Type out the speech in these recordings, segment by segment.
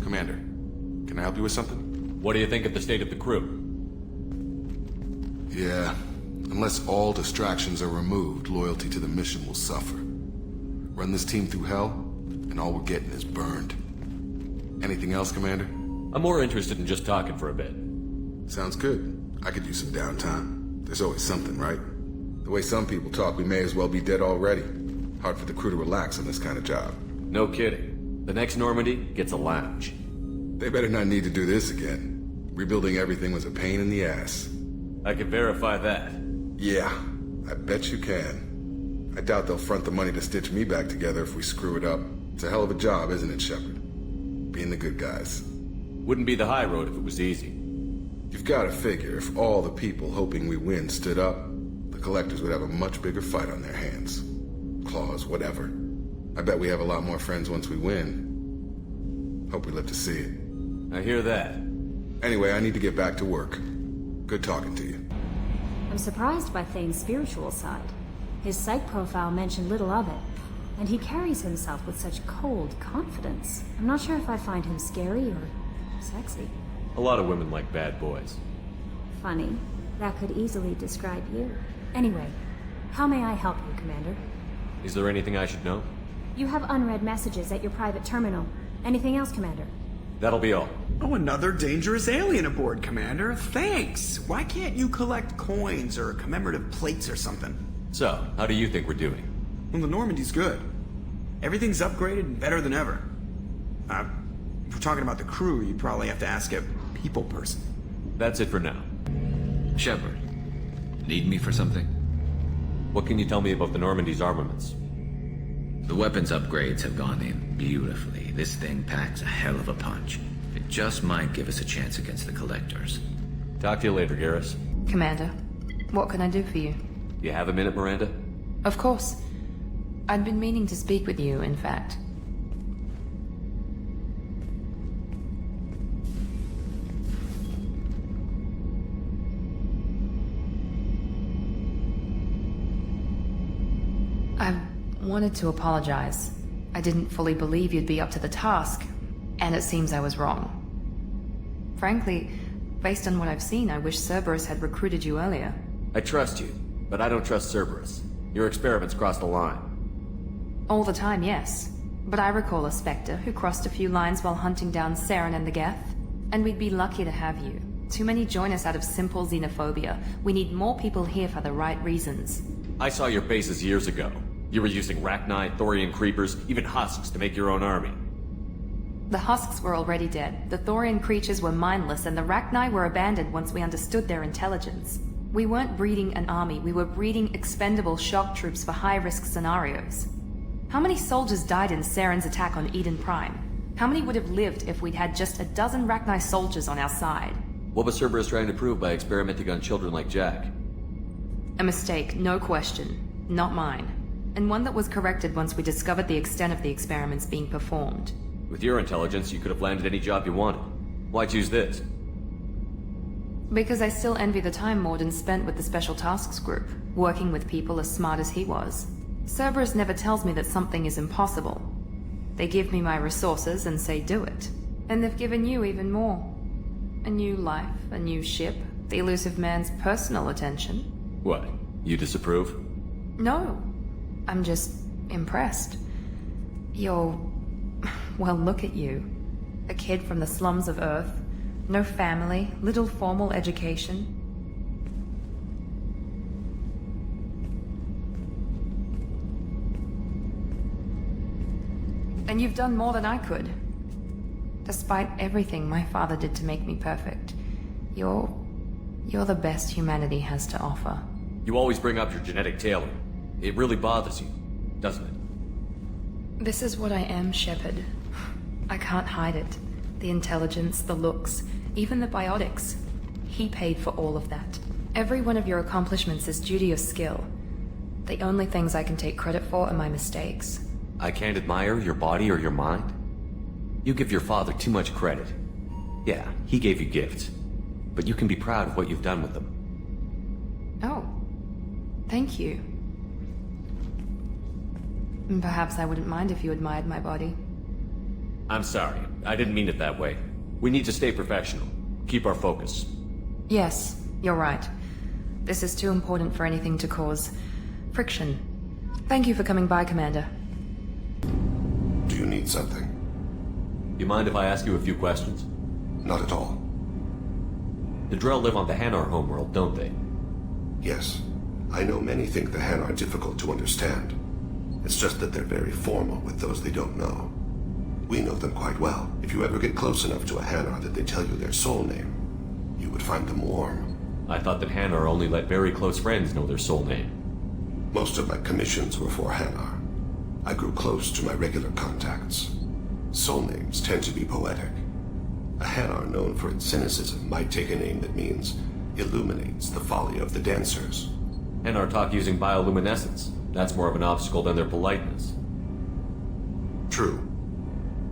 Commander, can I help you with something? What do you think of the state of the crew? Yeah, unless all distractions are removed, loyalty to the mission will suffer. Run this team through hell, and all we're getting is burned. Anything else, Commander? I'm more interested in just talking for a bit. Sounds good. I could use some downtime. There's always something, right? The way some people talk, we may as well be dead already. Hard for the crew to relax on this kind of job. No kidding. The next Normandy gets a lounge. They better not need to do this again. Rebuilding everything was a pain in the ass. I can verify that. Yeah, I bet you can. I doubt they'll front the money to stitch me back together if we screw it up. It's a hell of a job, isn't it, Shepard? Being the good guys. Wouldn't be the high road if it was easy. You've got to figure if all the people hoping we win stood up, the collectors would have a much bigger fight on their hands. Claws, whatever. I bet we have a lot more friends once we win. Hope we live to see it. I hear that. Anyway, I need to get back to work. Good talking to you. I'm surprised by Thane's spiritual side. His psych profile mentioned little of it, and he carries himself with such cold confidence. I'm not sure if I find him scary or sexy. A lot of women like bad boys. Funny. That could easily describe you. Anyway, how may I help you, Commander? Is there anything I should know? You have unread messages at your private terminal. Anything else, Commander? That'll be all. Oh, another dangerous alien aboard, Commander. Thanks. Why can't you collect coins or commemorative plates or something? So, how do you think we're doing? Well, the Normandy's good. Everything's upgraded and better than ever. If we're talking about the crew, you'd probably have to ask a people person. That's it for now. Shepard, need me for something? What can you tell me about the Normandy's armaments? The weapons upgrades have gone in beautifully. This thing packs a hell of a punch. It just might give us a chance against the Collectors. Talk to you later, Garrus. Commander, what can I do for you? You have a minute, Miranda? Of course. I'd been meaning to speak with you, in fact. I wanted to apologize. I didn't fully believe you'd be up to the task, and it seems I was wrong. Frankly, based on what I've seen, I wish Cerberus had recruited you earlier. I trust you, but I don't trust Cerberus. Your experiments crossed the line. All the time, yes. But I recall a Spectre who crossed a few lines while hunting down Saren and the Geth. And we'd be lucky to have you. Too many join us out of simple xenophobia. We need more people here for the right reasons. I saw your bases years ago. You were using Rachni, Thorian creepers, even husks to make your own army. The husks were already dead, the Thorian creatures were mindless, and the Rachni were abandoned once we understood their intelligence. We weren't breeding an army, we were breeding expendable shock troops for high-risk scenarios. How many soldiers died in Saren's attack on Eden Prime? How many would have lived if we'd had just a dozen Rachni soldiers on our side? What was Cerberus trying to prove by experimenting on children like Jack? A mistake, no question. Not mine. And one that was corrected once we discovered the extent of the experiments being performed. With your intelligence, you could have landed any job you wanted. Why choose this? Because I still envy the time Morden spent with the Special Tasks Group, working with people as smart as he was. Cerberus never tells me that something is impossible. They give me my resources and say do it. And they've given you even more. A new life, a new ship, the elusive man's personal attention. What? You disapprove? No. I'm just impressed. You're... well, look at you. A kid from the slums of Earth. No family, little formal education. And you've done more than I could. Despite everything my father did to make me perfect, you're the best humanity has to offer. You always bring up your genetic tailoring. It really bothers you, doesn't it? This is what I am, Shepard. I can't hide it. The intelligence, the looks, even the biotics. He paid for all of that. Every one of your accomplishments is due to your skill. The only things I can take credit for are my mistakes. I can't admire your body or your mind? You give your father too much credit. Yeah, he gave you gifts. But you can be proud of what you've done with them. Oh. Thank you. Perhaps I wouldn't mind if you admired my body. I'm sorry. I didn't mean it that way. We need to stay professional. Keep our focus. Yes, you're right. This is too important for anything to cause friction. Thank you for coming by, Commander. Do you need something? You mind if I ask you a few questions? Not at all. The Drell live on the Hanar homeworld, don't they? Yes. I know many think the Han are difficult to understand. It's just that they're very formal with those they don't know. We know them quite well. If you ever get close enough to a Hanar that they tell you their soul name, you would find them warm. I thought that Hanar only let very close friends know their soul name. Most of my commissions were for Hanar. I grew close to my regular contacts. Soul names tend to be poetic. A Hanar known for its cynicism might take a name that means illuminates the folly of the dancers. Hanar talk using bioluminescence. That's more of an obstacle than their politeness. True.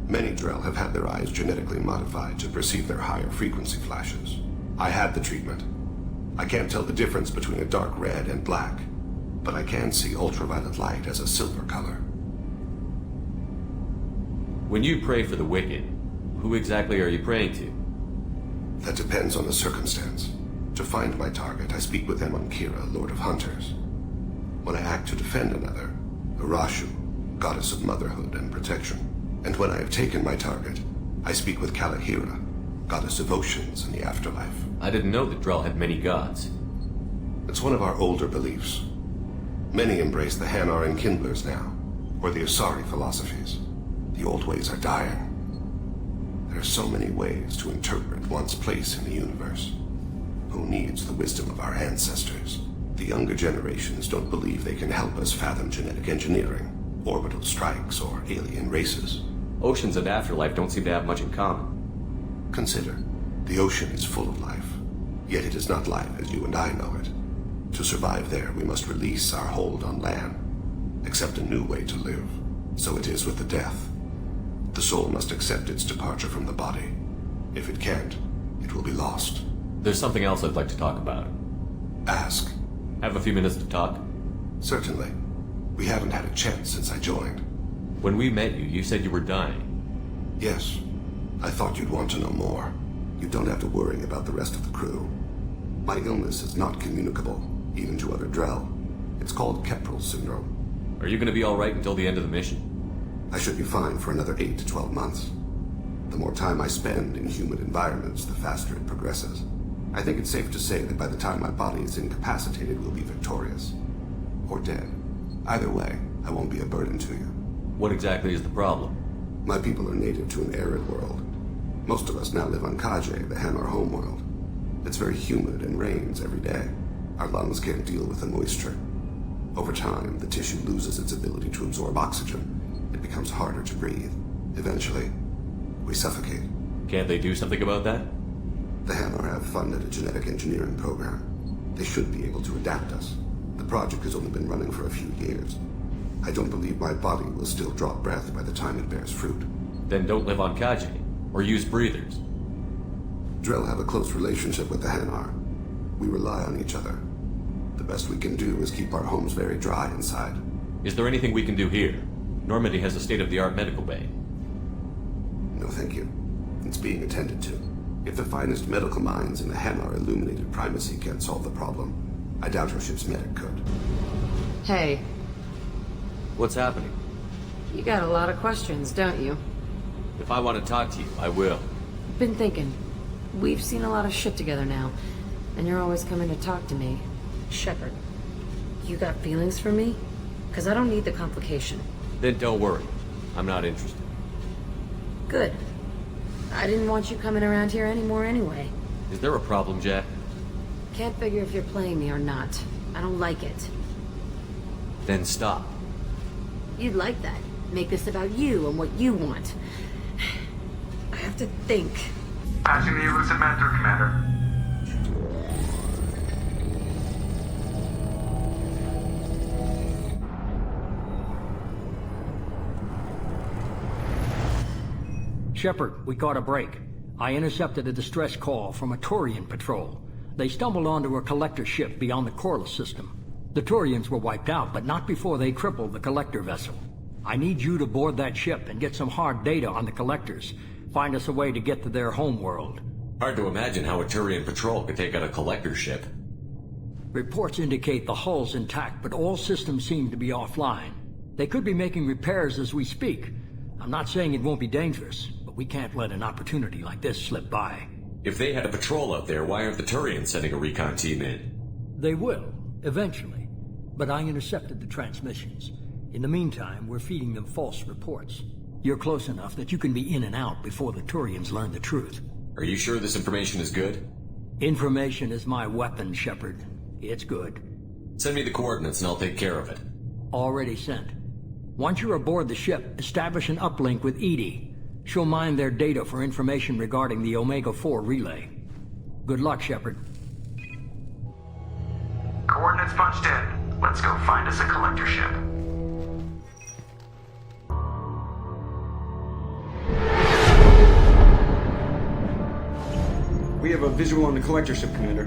Many Drell have had their eyes genetically modified to perceive their higher frequency flashes. I had the treatment. I can't tell the difference between a dark red and black, but I can see ultraviolet light as a silver color. When you pray for the wicked, who exactly are you praying to? That depends on the circumstance. To find my target, I speak with them on Kira, Lord of Hunters. When I act to defend another, Urashu, Goddess of Motherhood and Protection. And when I have taken my target, I speak with Kalahira, Goddess of Oceans and the Afterlife. I didn't know that Drell had many gods. It's one of our older beliefs. Many embrace the Hanar and Kindlers now, or the Asari philosophies. The old ways are dying. There are so many ways to interpret one's place in the universe. Who needs the wisdom of our ancestors? The younger generations don't believe they can help us fathom genetic engineering, orbital strikes, or alien races. Oceans and Afterlife don't seem to have much in common. Consider, the ocean is full of life, yet it is not life as you and I know it. To survive there, we must release our hold on land, accept a new way to live. So it is with the death. The soul must accept its departure from the body. If it can't, it will be lost. There's something else I'd like to talk about. Ask. Have a few minutes to talk? Certainly. We haven't had a chance since I joined. When we met you, you said you were dying. Yes. I thought you'd want to know more. You don't have to worry about the rest of the crew. My illness is not communicable, even to other Drell. It's called Keprel syndrome. Are you going to be alright until the end of the mission? I should be fine for another 8 to 12 months. The more time I spend in humid environments, the faster it progresses. I think it's safe to say that by the time my body is incapacitated, we'll be victorious. Or dead. Either way, I won't be a burden to you. What exactly is the problem? My people are native to an arid world. Most of us now live on Kaje, the Hanar homeworld. It's very humid and rains every day. Our lungs can't deal with the moisture. Over time, the tissue loses its ability to absorb oxygen. It becomes harder to breathe. Eventually, we suffocate. Can't they do something about that? The Hanar have funded a genetic engineering program. They should be able to adapt us. The project has only been running for a few years. I don't believe my body will still draw breath by the time it bears fruit. Then don't live on Kaji, or use breathers. Drell have a close relationship with the Hanar. We rely on each other. The best we can do is keep our homes very dry inside. Is there anything we can do here? Normandy has a state-of-the-art medical bay. No, thank you. It's being attended to. If the finest medical minds in the Hanar illuminated primacy can't solve the problem, I doubt our ship's medic could. Hey, What's happening? you got a lot of questions, don't you? If I want to talk to you, I will. Been thinking. We've seen a lot of shit together now, and you're always coming to talk to me. Shepard, you got feelings for me? Because I don't need the complication. Then don't worry. I'm not interested. Good. I didn't want you coming around here anymore anyway. Is there a problem, Jack? Can't figure if you're playing me or not. I don't like it. Then stop. You'd like that. Make this about you and what you want. I have to think. Passing the elusive mentor, Commander. Shepard, we caught a break. I intercepted a distress call from a Turian patrol. They stumbled onto a collector ship beyond the Corliss system. The Turians were wiped out, but not before they crippled the collector vessel. I need you to board that ship and get some hard data on the collectors. Find us a way to get to their homeworld. Hard to imagine how a Turian patrol could take out a collector ship. Reports indicate the hull's intact, but all systems seem to be offline. They could be making repairs as we speak. I'm not saying it won't be dangerous, but we can't let an opportunity like this slip by. If they had a patrol out there, why aren't the Turians sending a recon team in? They will, eventually. But I intercepted the transmissions. In the meantime, we're feeding them false reports. You're close enough that you can be in and out before the Turians learn the truth. Are you sure this information is good? Information is my weapon, Shepard. It's good. Send me the coordinates and I'll take care of it. Already sent. Once you're aboard the ship, establish an uplink with Edie. She'll mine their data for information regarding the Omega-4 relay. Good luck, Shepard. Coordinates punched in. Let's go find us a collector ship. We have a visual on the collector ship, Commander.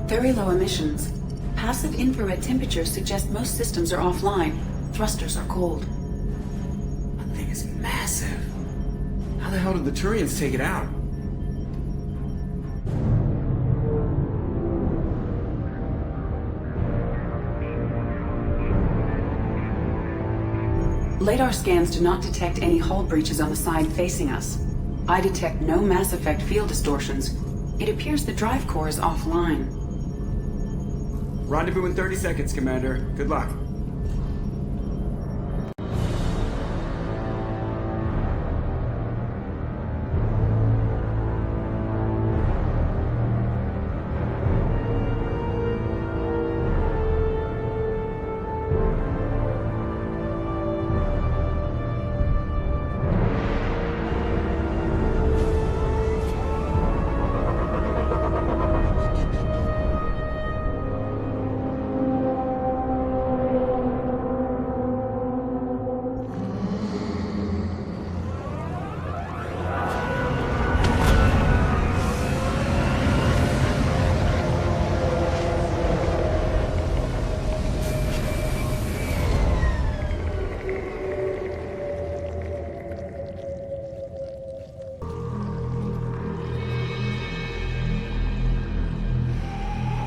Very low emissions. Passive infrared temperatures suggest most systems are offline. Thrusters are cold. That thing is massive. How the hell did the Turians take it out? Radar scans do not detect any hull breaches on the side facing us. I detect no mass effect field distortions. It appears the drive core is offline. Rendezvous in 30 seconds, Commander. Good luck.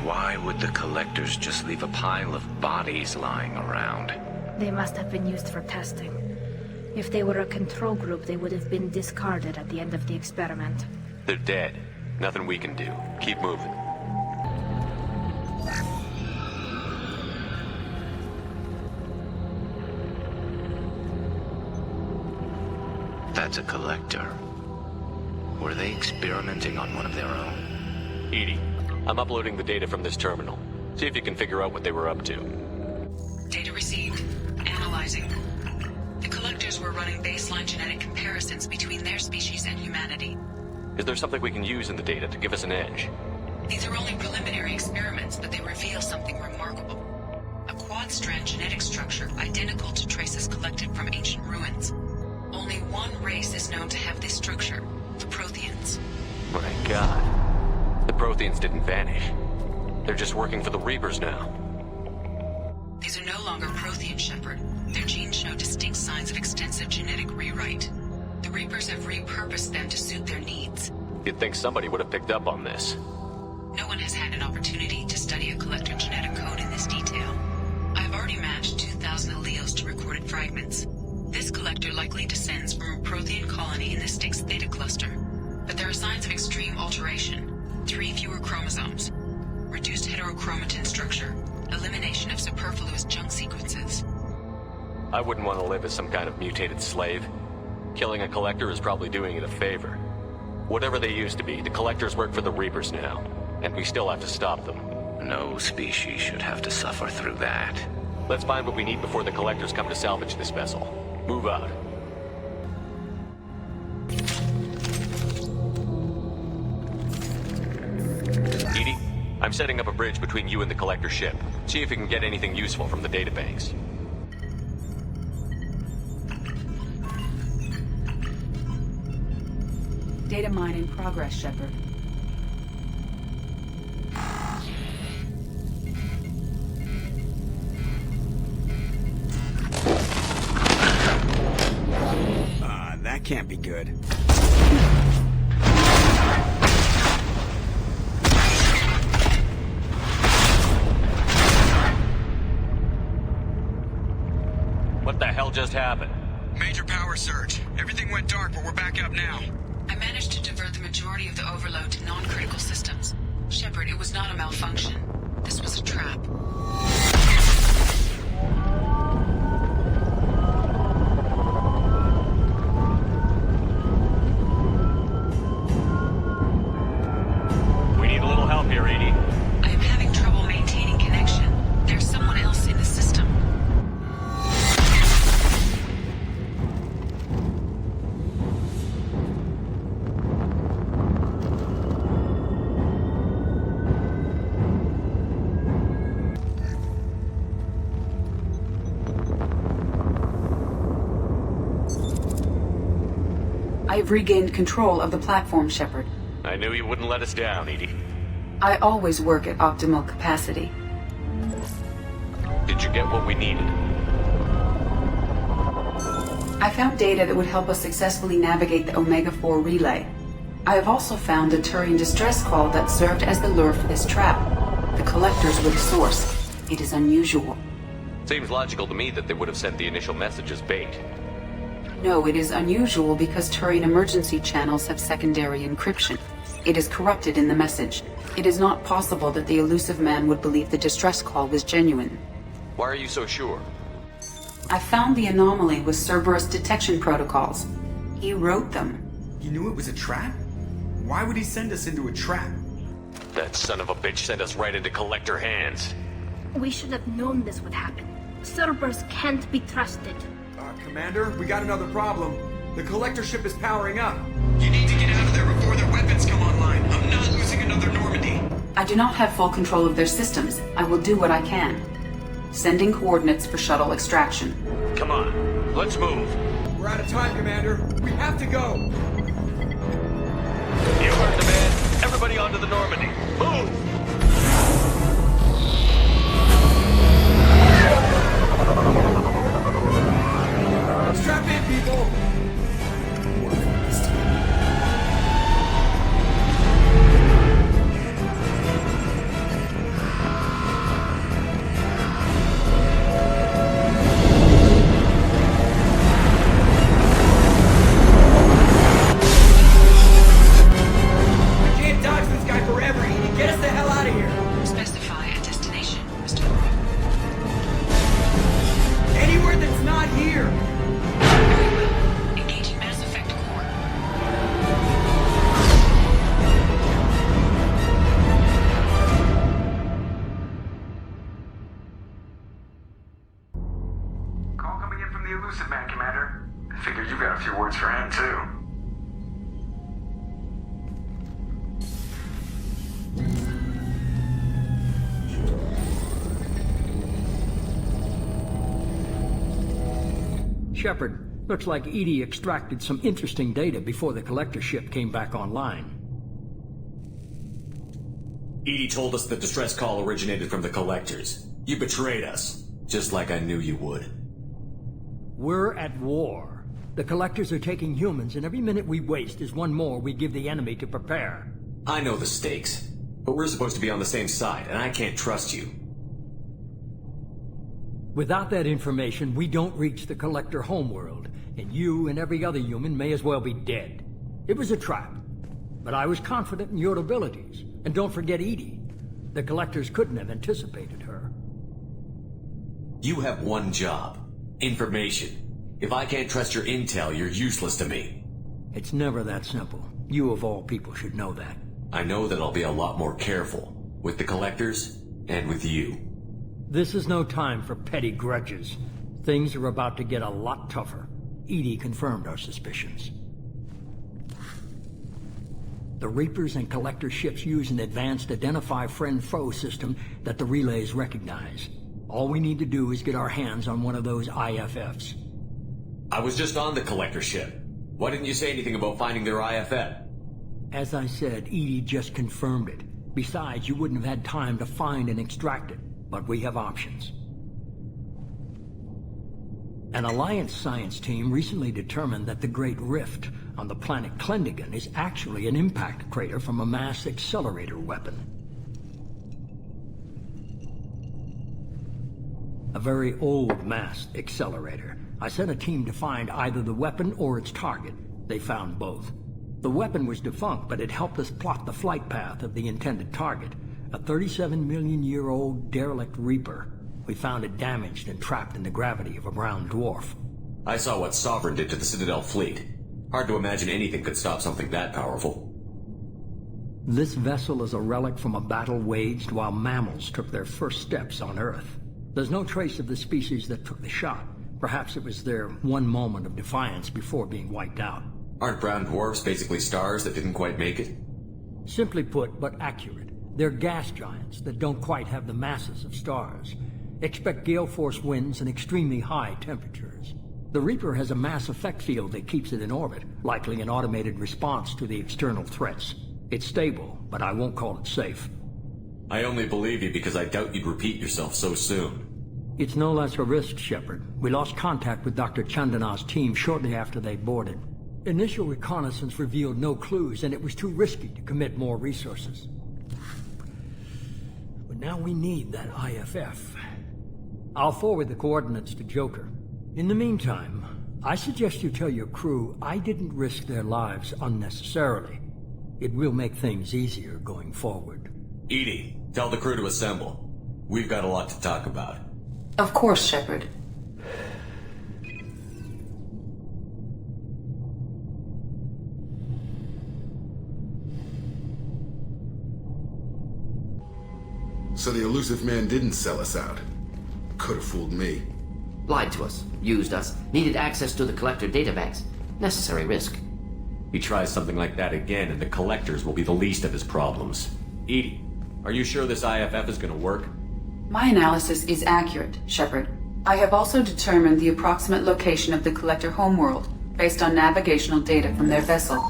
Why would the collectors just leave a pile of bodies lying around? They must have been used for testing. If they were a control group, they would have been discarded at the end of the experiment. They're dead. Nothing we can do. Keep moving. That's a collector. Were they experimenting on one of their own? Edie, I'm uploading the data from this terminal. See if you can figure out what they were up to. Data received. Analyzing. The collectors were running baseline genetic comparisons between their species and humanity. Is there something we can use in the data to give us an edge? These are only preliminary experiments, but they reveal something remarkable. A quad-strand genetic structure identical to traces collected from ancient ruins. Only one race is known to have this structure, the Protheans. My God. The Protheans didn't vanish. They're just working for the Reapers now. These are no longer Prothean, Shepard. Their genes show distinct signs of extensive genetic rewrite. The Reapers have repurposed them to suit their needs. You'd think somebody would have picked up on this. No one has had an opportunity to study a collector genetic code in this detail. I've already matched 2,000 alleles to recorded fragments. This collector likely descends from a Prothean colony in the Styx Theta cluster. But there are signs of extreme alteration. 3 fewer chromosomes. Reduced heterochromatin structure. Elimination of superfluous junk sequences. I wouldn't want to live as some kind of mutated slave. Killing a collector is probably doing it a favor. Whatever they used to be, the collectors work for the Reapers now. And we still have to stop them. No species should have to suffer through that. Let's find what we need before the collectors come to salvage this vessel. Move out. Edie, I'm setting up a bridge between you and the collector ship. See if you can get anything useful from the databanks. Data mine in progress, Shepard. ahead. What the hell just happened? Major power surge. Everything went dark, but we're back up now. I managed to divert the majority of the overload to non-critical systems. Shepard, it was not a malfunction. This was a trap. We need a little help here, Edie. I am having trouble maintaining connection. There's someone else in the system. I've regained control of the platform, Shepard. I knew you wouldn't let us down, Edie. I always work at optimal capacity. Did you get what we needed? I found data that would help us successfully navigate the Omega-4 relay. I have also found a Turian distress call that served as the lure for this trap. The collectors were the source. It is unusual. Seems logical to me that they would have sent the initial message as bait. No, it is unusual because Turian emergency channels have secondary encryption. It is corrupted in the message. It is not possible that the elusive man would believe the distress call was genuine. Why are you so sure? I found the anomaly with Cerberus detection protocols. He wrote them. He knew it was a trap? Why would he send us into a trap? That son of a bitch sent us right into Collector hands. We should have known this would happen. Cerberus can't be trusted. Commander, we got another problem. The Collector ship is powering up. You need to get out of there before their weapons come online. I'm not losing another Normandy. I do not have full control of their systems. I will do what I can. Sending coordinates for shuttle extraction. Come on, let's move. We're out of time, Commander. We have to go. You heard the man. Everybody onto the Normandy. Move! Strap in, people! We can't dodge this guy forever, Edie. Get us the hell out of here! Specify a destination, Mr. Anywhere that's not here! Engaging Mass Effect core. Call coming in from the elusive man, Commander. I figured you got a few words for him, too. Shepard, looks like Edie extracted some interesting data before the Collector ship came back online. Edie told us the distress call originated from the Collectors. You betrayed us, just like I knew you would. We're at war. The Collectors are taking humans, and every minute we waste is one more we give the enemy to prepare. I know the stakes, but we're supposed to be on the same side, and I can't trust you. Without that information, we don't reach the Collector homeworld, and you and every other human may as well be dead. It was a trap, but I was confident in your abilities. And don't forget Edie. The Collectors couldn't have anticipated her. You have one job. Information. If I can't trust your intel, you're useless to me. It's never that simple. You of all people should know that. I know that I'll be a lot more careful. With the Collectors, and with you. This is no time for petty grudges. Things are about to get a lot tougher. Edie confirmed our suspicions. The Reapers and Collector ships use an advanced identify friend-foe system that the relays recognize. All we need to do is get our hands on one of those IFFs. I was just on the Collector ship. Why didn't you say anything about finding their IFF? As I said, Edie just confirmed it. Besides, you wouldn't have had time to find and extract it. But we have options. An Alliance science team recently determined that the Great Rift on the planet Klendigan is actually an impact crater from a mass accelerator weapon. A very old mass accelerator. I sent a team to find either the weapon or its target. They found both. The weapon was defunct, but it helped us plot the flight path of the intended target, a 37-million-year-old derelict Reaper. We found it damaged and trapped in the gravity of a brown dwarf. I saw what Sovereign did to the Citadel fleet. Hard to imagine anything could stop something that powerful. This vessel is a relic from a battle waged while mammals took their first steps on Earth. There's no trace of the species that took the shot. Perhaps it was their one moment of defiance before being wiped out. Aren't brown dwarfs basically stars that didn't quite make it? Simply put, but accurate. They're gas giants that don't quite have the masses of stars. Expect gale force winds and extremely high temperatures. The Reaper has a mass effect field that keeps it in orbit, likely an automated response to the external threats. It's stable, but I won't call it safe. I only believe you because I doubt you'd repeat yourself so soon. It's no less a risk, Shepard. We lost contact with Dr. Chandana's team shortly after they boarded. Initial reconnaissance revealed no clues, and it was too risky to commit more resources. But now we need that IFF. I'll forward the coordinates to Joker. In the meantime, I suggest you tell your crew I didn't risk their lives unnecessarily. It will make things easier going forward. Edie, tell the crew to assemble. We've got a lot to talk about. Of course, Shepard. So the elusive man didn't sell us out. Could have fooled me. Lied to us, used us, needed access to the Collector databanks. Necessary risk. He tries something like that again, and the Collectors will be the least of his problems. Edie, are you sure this IFF is gonna work? My analysis is accurate, Shepard. I have also determined the approximate location of the Collector homeworld, based on navigational data from their vessel.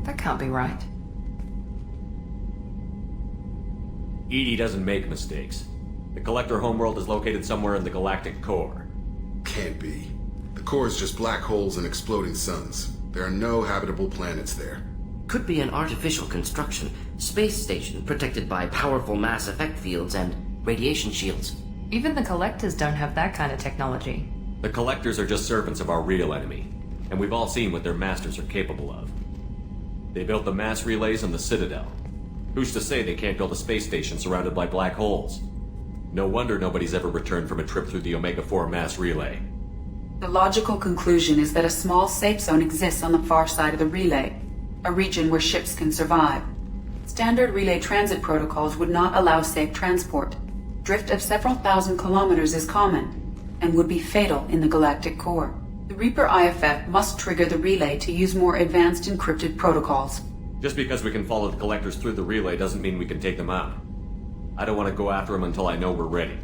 That can't be right. Edie doesn't make mistakes. The Collector homeworld is located somewhere in the galactic core. Can't be. The core is just black holes and exploding suns. There are no habitable planets there. Could be an artificial construction, space station protected by powerful mass effect fields and radiation shields. Even the Collectors don't have that kind of technology. The Collectors are just servants of our real enemy, and we've all seen what their masters are capable of. They built the mass relays on the Citadel. Who's to say they can't build a space station surrounded by black holes? No wonder nobody's ever returned from a trip through the Omega-4 mass relay. The logical conclusion is that a small safe zone exists on the far side of the relay, a region where ships can survive. Standard relay transit protocols would not allow safe transport. Drift of several thousand kilometers is common, and would be fatal in the galactic core. The Reaper IFF must trigger the relay to use more advanced encrypted protocols. Just because we can follow the Collectors through the relay doesn't mean we can take them out. I don't want to go after them until I know we're ready.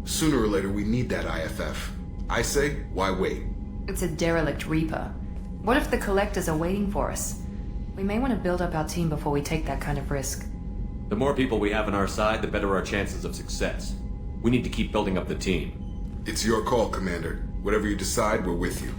Sooner or later, we need that IFF. I say, why wait? It's a derelict Reaper. What if the Collectors are waiting for us? We may want to build up our team before we take that kind of risk. The more people we have on our side, the better our chances of success. We need to keep building up the team. It's your call, Commander. Whatever you decide, we're with you.